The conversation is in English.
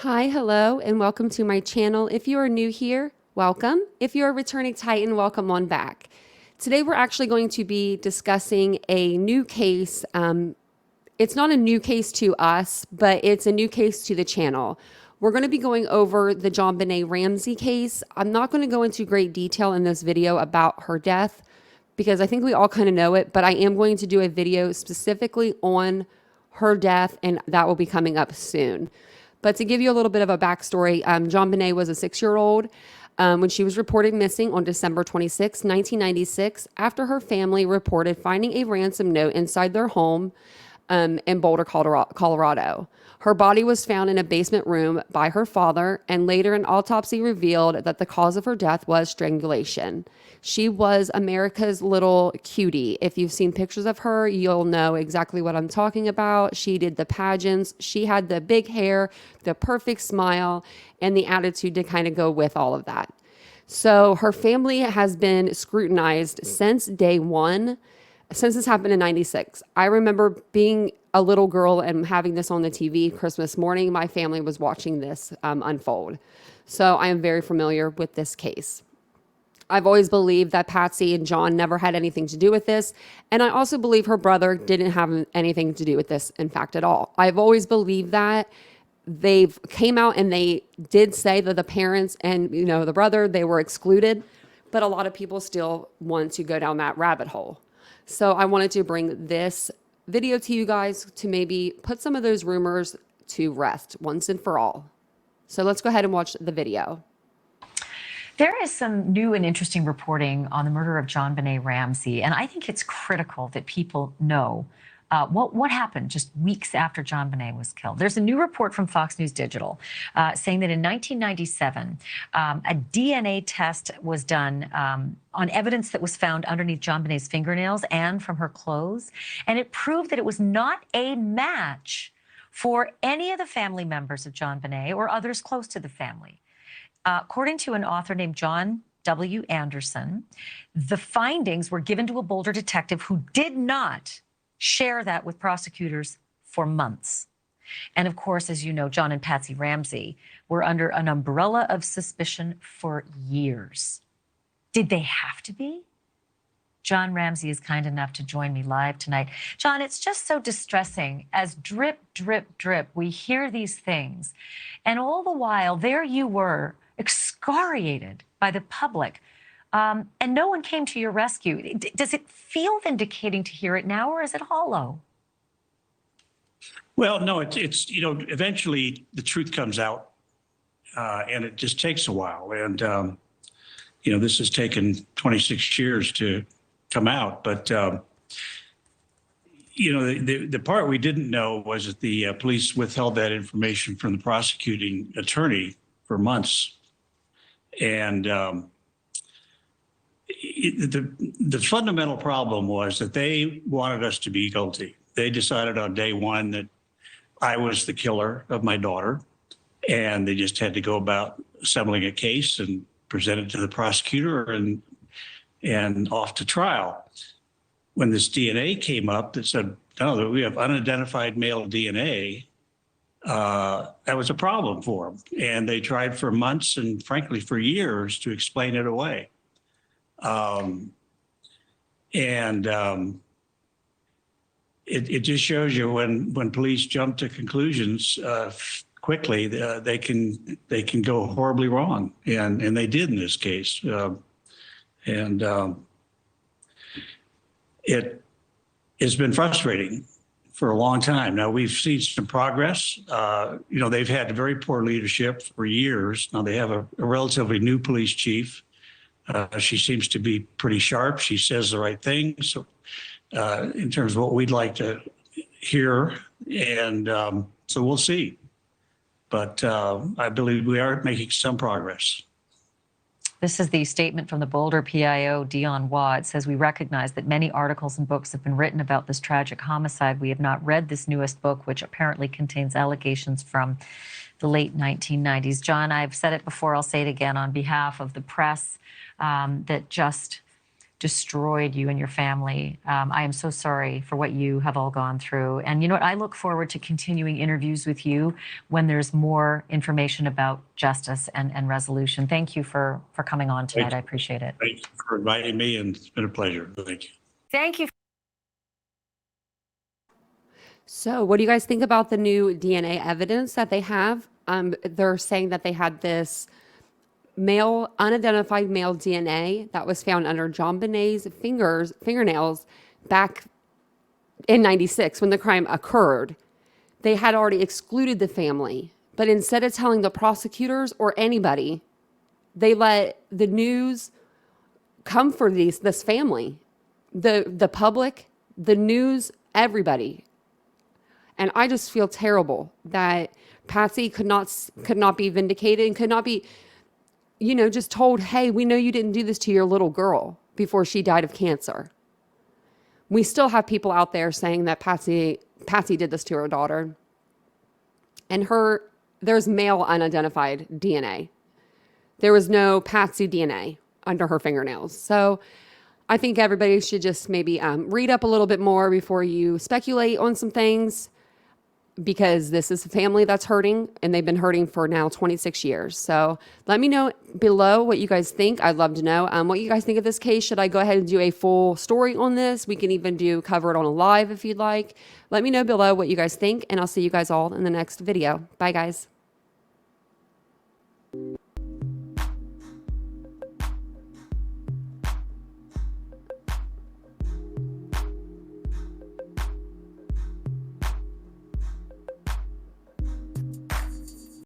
Hi, hello, and welcome to my channel. If you are new here, welcome. If you're a returning Titan, welcome on back. Today, we're actually going to be discussing a new case. It's not a new case to us, but it's a new case to the channel. We're going to be going over the JonBenét Ramsey case. I'm not going to go into great detail in this video about her death because I think we all kind of know it, but I am going to do a video specifically on her death, and that will be coming up soon. But to give you a little bit of a backstory, JonBenét was a 6-year-old when she was reported missing on December 26, 1996, after her family reported finding a ransom note inside their home in Boulder, Colorado. Her body was found in a basement room by her father, and later an autopsy revealed that the cause of her death was strangulation. She was America's little cutie. If you've seen pictures of her, you'll know exactly what I'm talking about. She did the pageants. She had the big hair, the perfect smile, and the attitude to kind of go with all of that. So her family has been scrutinized since day one, since this happened in 96. I remember being a little girl and having this on the TV Christmas morning. My family was watching this unfold. So I am very familiar with this case. I've always believed that Patsy and John never had anything to do with this. And I also believe her brother didn't have anything to do with this, in fact, at all. I've always believed that. They've came out and they did say that the parents and, the brother, they were excluded. But a lot of people still want to go down that rabbit hole. So I wanted to bring this video to you guys to maybe put some of those rumors to rest once and for all. So let's go ahead and watch the video. There is some new and interesting reporting on the murder of JonBenét Ramsey, and I think it's critical that people know what happened just weeks after JonBenét was killed. There's a new report from Fox News Digital saying that in 1997, a DNA test was done on evidence that was found underneath JonBenét's fingernails and from her clothes, and it proved that it was not a match for any of the family members of JonBenét or others close to the family. According to an author named John W. Anderson, the findings were given to a Boulder detective who did not share that with prosecutors for months. And of course, as you know, John and Patsy Ramsey were under an umbrella of suspicion for years. Did they have to be? John Ramsey is kind enough to join me live tonight. John, it's just so distressing as drip, drip, drip, we hear these things. And all the while, there you were, excoriated by the public. And no one came to your rescue. Does it feel vindicating to hear it now, or is it hollow? Well, no, it's eventually the truth comes out, and it just takes a while. And, this has taken 26 years to come out. But, the part we didn't know was that the police withheld that information from the prosecuting attorney for months. And the fundamental problem was that they wanted us to be guilty. They decided on day one that I was the killer of my daughter, and they just had to go about assembling a case and present it to the prosecutor and off to trial. When this DNA came up that said, no, we have unidentified male DNA, that was a problem for them. And they tried for months and frankly for years to explain it away. It just shows you when police jump to conclusions quickly, they can go horribly wrong, and they did in this case. It has been frustrating for a long time. Now we've seen some progress. They've had very poor leadership for years. Now they have a relatively new police chief. She seems to be pretty sharp. She says the right thing. So in terms of what we'd like to hear, and so we'll see. But I believe we are making some progress. This is the statement from the Boulder PIO, Dion Watt. It says, we recognize that many articles and books have been written about this tragic homicide. We have not read this newest book, which apparently contains allegations from the late 1990s. John, I've said it before, I'll say it again on behalf of the press, that just destroyed you and your family. I am so sorry for what you have all gone through. And you know what? I look forward to continuing interviews with you when there's more information about justice and resolution. Thank you for coming on tonight. I appreciate it. Thank you for inviting me, and it's been a pleasure. Thank you. Thank you. So, what do you guys think about the new DNA evidence that they have? They're saying that they had this unidentified male DNA that was found under JonBenét's fingernails back in 96 when the crime occurred. They had already excluded the family, but instead of telling the prosecutors or anybody, they let the news come for this family, the public, the news, everybody. And I just feel terrible that Patsy could not be vindicated and could not be, just told, hey, we know you didn't do this to your little girl before she died of cancer. We still have people out there saying that Patsy did this to her daughter. And there's male unidentified DNA. There was no Patsy DNA under her fingernails. So I think everybody should just maybe read up a little bit more before you speculate on some things, because this is a family that's hurting, and they've been hurting for now 26 years. So let me know below what you guys think. I'd love to know what you guys think of this case. Should I go ahead and do a full story on this? We can even cover it on a live if you'd like. Let me know below what you guys think, and I'll see you guys all in the next video. Bye, guys.